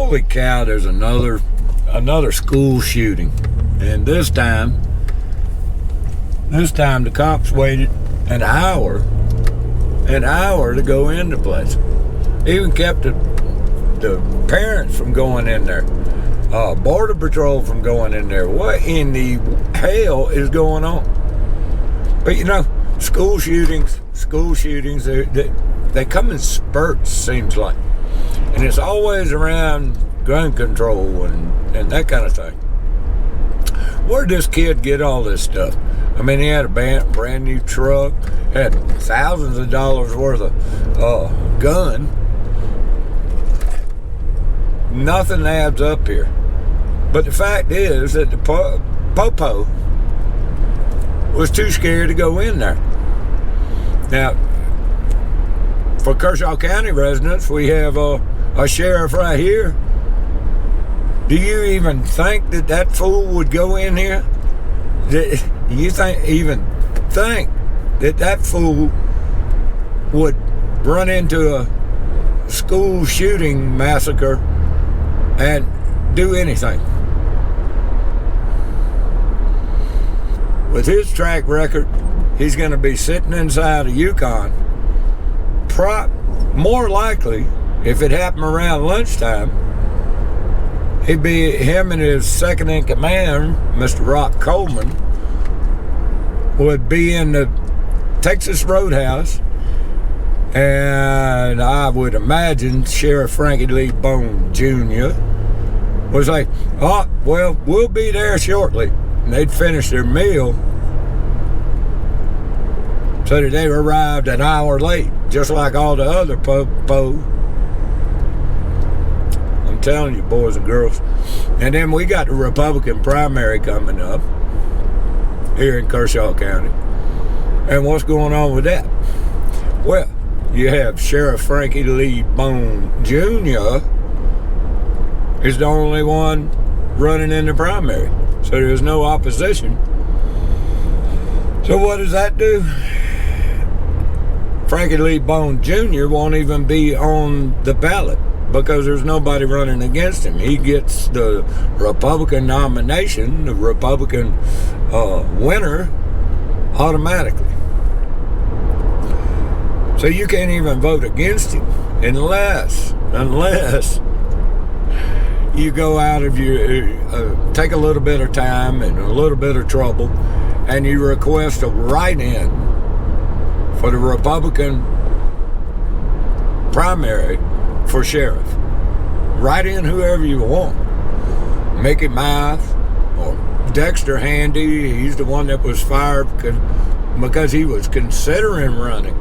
holy cow, there's another school shooting. And this time the cops waited an hour to go into place. Even kept the parents from going in there. Border Patrol from going in there. What in the hell is going on? But school shootings, they come in spurts, seems like. And it's always around gun control and that kind of thing. Where'd this kid get all this stuff? I mean, he had a brand new truck, had thousands of dollars worth of gun. Nothing adds up here. But the fact is that the Popo was too scared to go in there. Now, for Kershaw County residents, we have a sheriff right here. Do you even think that fool would go in here? Do you even think that fool would run into a school shooting massacre and do anything? With his track record, he's going to be sitting inside a Yukon. More likely, if it happened around lunchtime, him and his second in command, Mr. Rock Coleman, would be in the Texas Roadhouse, and I would imagine Sheriff Frankie Lee Bone Jr. was like, "Oh, well, we'll be there shortly." And they'd finish their meal so that they arrived an hour late, just like all the other po. I'm telling you, boys and girls. And then we got the Republican primary coming up here in Kershaw County. And what's going on with that? Well, you have Sheriff Frankie Lee Bone Jr. is the only one running in the primary. So there's no opposition. So what does that do? Frankie Lee Bone Jr. won't even be on the ballot because there's nobody running against him. He gets the Republican nomination, the Republican winner, automatically. So you can't even vote against him unless you go out of your, take a little bit of time and a little bit of trouble, and you request a write-in for the Republican primary for sheriff. Write in whoever you want. Mickey Mouse or Dexter Handy. He's the one that was fired because he was considering running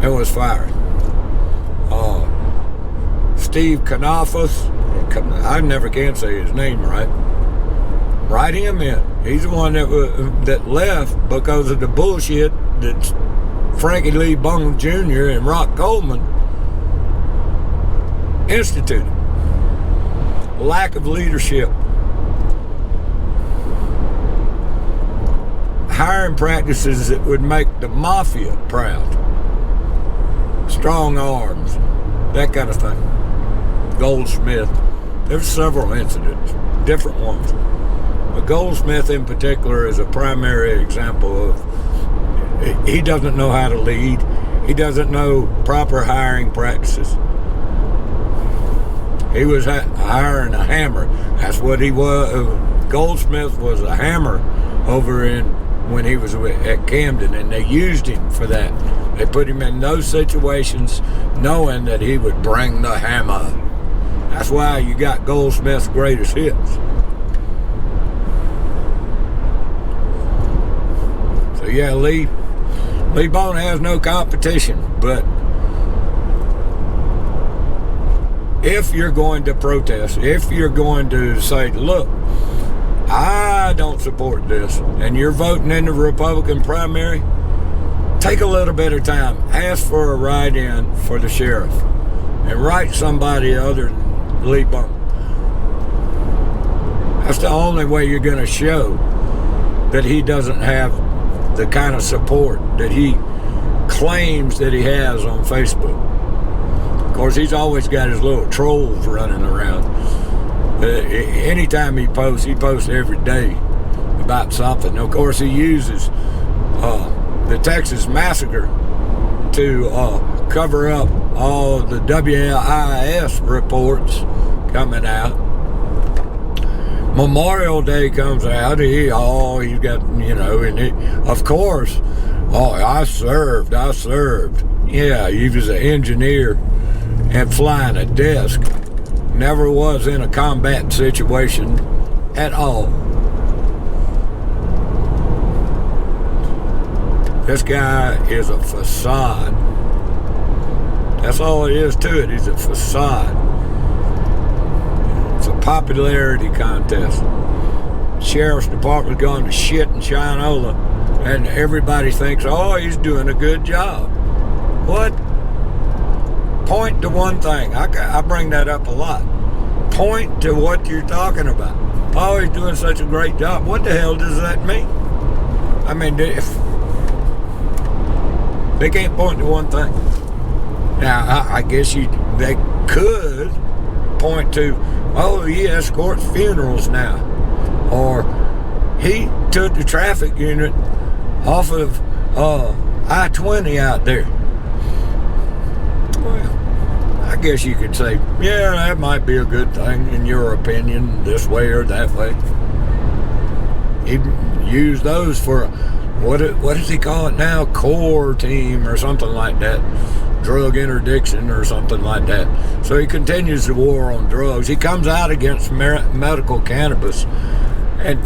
and was fired. Steve Kanafos, I never can say his name right. Write him in. He's the one that left because of the bullshit that Frankie Lee Bone Jr. and Rock Coleman instituted. Lack of leadership. Hiring practices that would make the mafia proud. Strong arms, that kind of thing. Goldsmith. There's several incidents, different ones. But Goldsmith in particular is a primary example of he doesn't know how to lead. He doesn't know proper hiring practices. He was hiring a hammer. That's what he was. Goldsmith was a hammer when he was at Camden, and they used him for that. They put him in those situations knowing that he would bring the hammer. That's why you got Goldsmith's greatest hits. So yeah, Lee Bone has no competition, but if you're going to protest, if you're going to say, look, I don't support this, and you're voting in the Republican primary, take a little bit of time, ask for a write-in for the sheriff, and write somebody other than Lee Bone. That's the only way you're going to show that he doesn't have the kind of support that he claims that he has on Facebook. course, he's always got his little trolls running around. Anytime he posts every day about something. Of course, he uses the Texas massacre to cover up all the WIS reports coming out. Memorial Day comes out, he's got, and of course, I served. Yeah, he was an engineer and flying a desk. Never was in a combat situation at all. This guy is a facade. That's all it is to it. He's a facade. It's a popularity contest. Sheriff's Department's going to shit in Chinola, and everybody thinks, he's doing a good job. What? Point to one thing. I bring that up a lot. Point to what you're talking about. He's doing such a great job. What the hell does that mean? I mean, if they can't point to one thing. Now, I guess they could point to, he escorts funerals now. Or he took the traffic unit off of I-20 out there. Well, I guess you could say, yeah, that might be a good thing in your opinion, this way or that way. He used those for, what does he call it now? Core team or something like that. Drug interdiction or something like that. So he continues the war on drugs. He comes out against medical cannabis and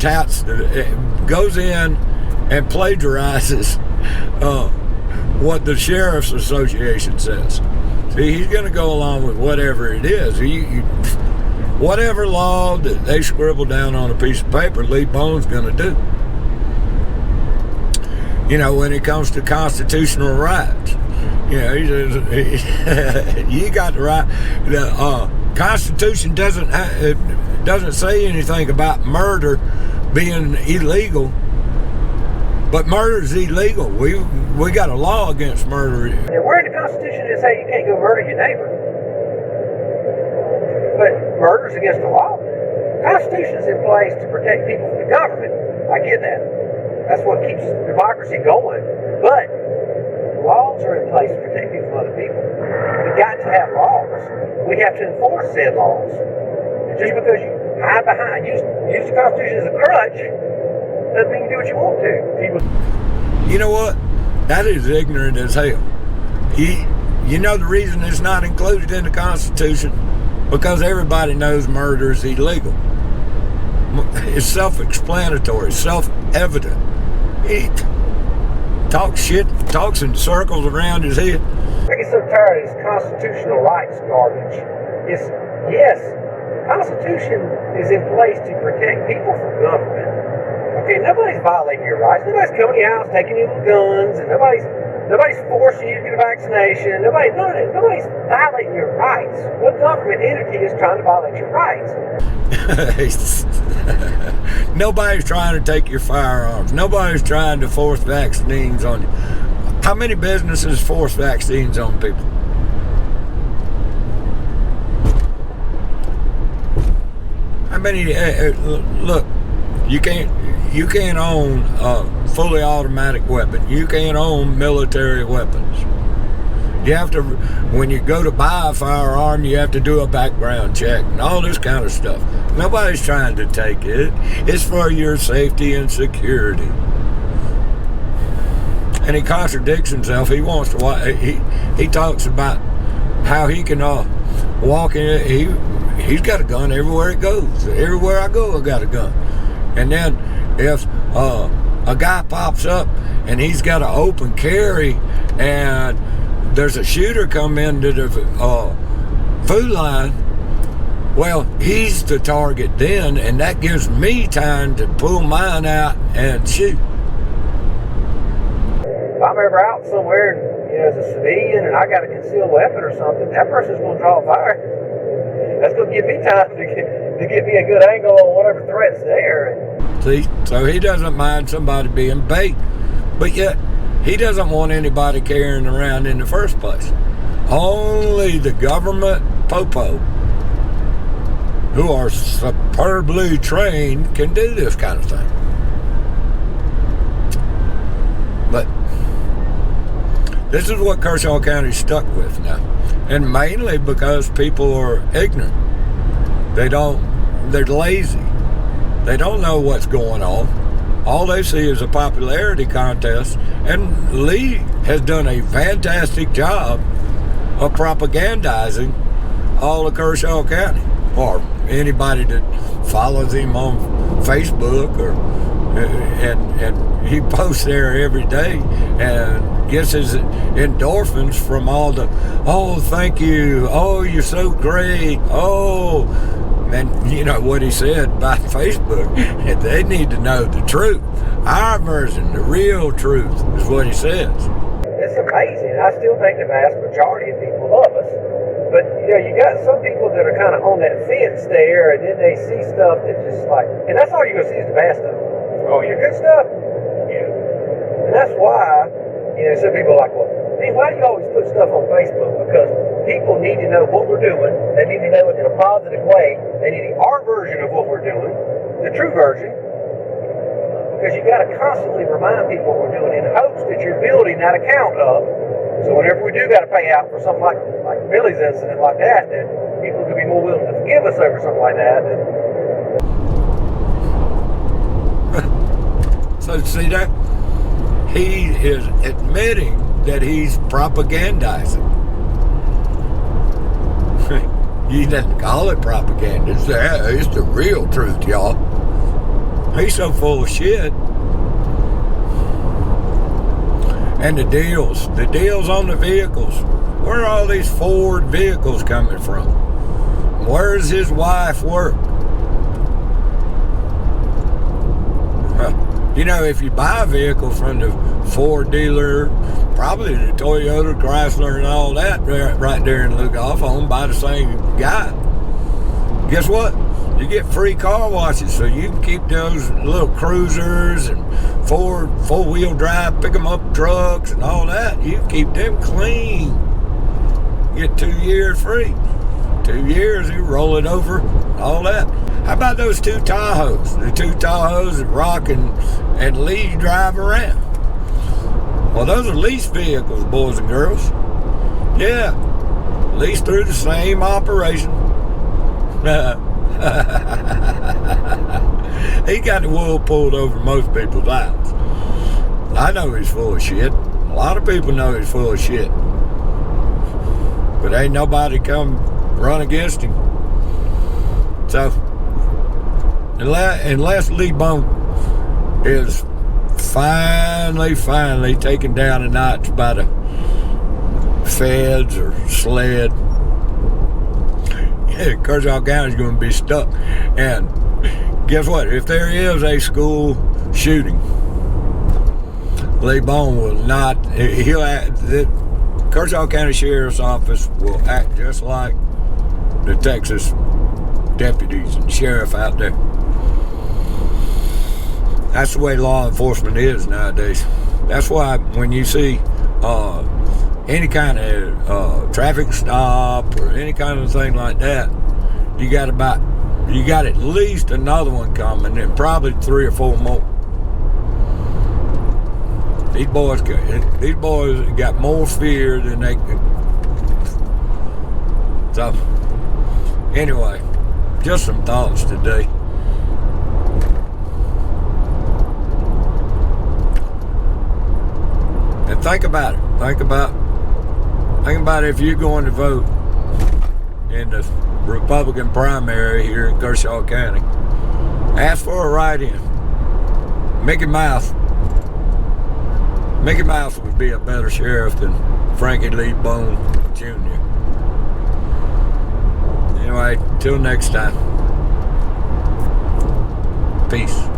goes in and plagiarizes what the Sheriff's Association says. See, he's going to go along with whatever it is. Whatever law that they scribble down on a piece of paper, Lee Bone's going to do. When it comes to constitutional rights, he says, you got the right. The Constitution doesn't say anything about murder being illegal, but murder is illegal. We got a law against murder. And where in the Constitution does it say you can't go murder your neighbor? But murder's against the law. The Constitution's in place to protect people from the government. I get that. That's what keeps democracy going. But laws are in place to protect people from other people. We got to have laws. We have to enforce said laws. And just because you hide behind, use the Constitution as a crutch, doesn't mean you do what you want to. You know what? That is ignorant as hell. You know the reason it's not included in the Constitution? Because everybody knows murder is illegal. It's self-explanatory, self-evident. He talks in circles around his head. I get so tired of this constitutional rights garbage. Yes, the Constitution is in place to protect people from government. Okay, nobody's violating your rights. Nobody's coming to your house taking you guns, and nobody's forcing you to get a vaccination. Nobody's violating your rights. What government entity is trying to violate your rights? Nobody's trying to take your firearms. Nobody's trying to force vaccines on you. How many businesses force vaccines on people? How many? Look, you can't own a fully automatic weapon. You can't own military weapons. You have to, when you go to buy a firearm, you have to do a background check and all this kind of stuff. Nobody's trying to take it. It's for your safety and security. And he contradicts himself. He wants to. He talks about how he can walk in. He's got a gun everywhere he goes. Everywhere I go, I got a gun. And then if a guy pops up and he's got an open carry and there's a shooter come into the food line, well, he's the target then, and that gives me time to pull mine out and shoot. If I'm ever out somewhere and, as a civilian and I got a concealed weapon or something, that person's going to draw fire. That's going to give me time to get me a good angle on whatever threat's there. See, so he doesn't mind somebody being bait, but yet he doesn't want anybody carrying around in the first place. Only the government popo who are superbly trained can do this kind of thing. But this is what Kershaw County's stuck with now. And mainly because people are ignorant. They're lazy. They don't know what's going on. All they see is a popularity contest. And Lee has done a fantastic job of propagandizing all of Kershaw County, or anybody that follows him on Facebook, and he posts there every day and gets his endorphins from all the, oh, thank you, oh, you're so great, oh, and you know what he said about Facebook, they need to know the truth. Our version, the real truth, is what he says. It's amazing. I still think the vast majority of people love us. But, you know, you got some people that are kind of on that fence there, and then they see stuff that just like, and that's all you're going to see is the bad stuff. Oh, your good stuff? Yeah. And that's why, you know, some people are like, well, man, why do you always put stuff on Facebook? Because people need to know what we're doing. They need to know it in a positive way. They need our version of what we're doing, the true version. Because you got to constantly remind people what we're doing in hopes that you're building that account up. So whenever we do got to pay out for something like Billy's incident like that, then people could be more willing to forgive us over something like that. So see that? He is admitting that he's propagandizing. He doesn't call it propaganda. It's the real truth, y'all. He's so full of shit. And the deals on the vehicles. Where are all these Ford vehicles coming from? Where's his wife work? You know, if you buy a vehicle from the Ford dealer, probably the Toyota, Chrysler, and all that right there in Lugoff, owned by the same guy. Guess what? You get free car washes, so you can keep those little cruisers and four-wheel drive, pick them up trucks and all that. You can keep them clean. Get 2 years free. 2 years, you roll it over, all that. How about those two Tahoes? The two Tahoes that Rock and Lee drive around. Well, those are lease vehicles, boys and girls. Yeah, leased through the same operation. He got the wool pulled over most people's eyes. I know he's full of shit. A lot of people know he's full of shit. But ain't nobody come run against him. So, unless Lee Bone is finally taken down a notch by the feds or SLED, Kershaw County's going to be stuck. And guess what? If there is a school shooting, Lee Bone will not. The Kershaw County Sheriff's Office will act just like the Texas deputies and sheriff out there. That's the way law enforcement is nowadays. That's why when you see any kind of traffic stop or any kind of thing like that, you got at least another one coming, and probably 3 or 4 more. These boys got more fear than they could. So, anyway, just some thoughts today. And think about it. Think about if you're going to vote in the Republican primary here in Kershaw County. Ask for a write-in. Mickey Mouse would be a better sheriff than Frankie Lee Bone Jr. Anyway, till next time. Peace.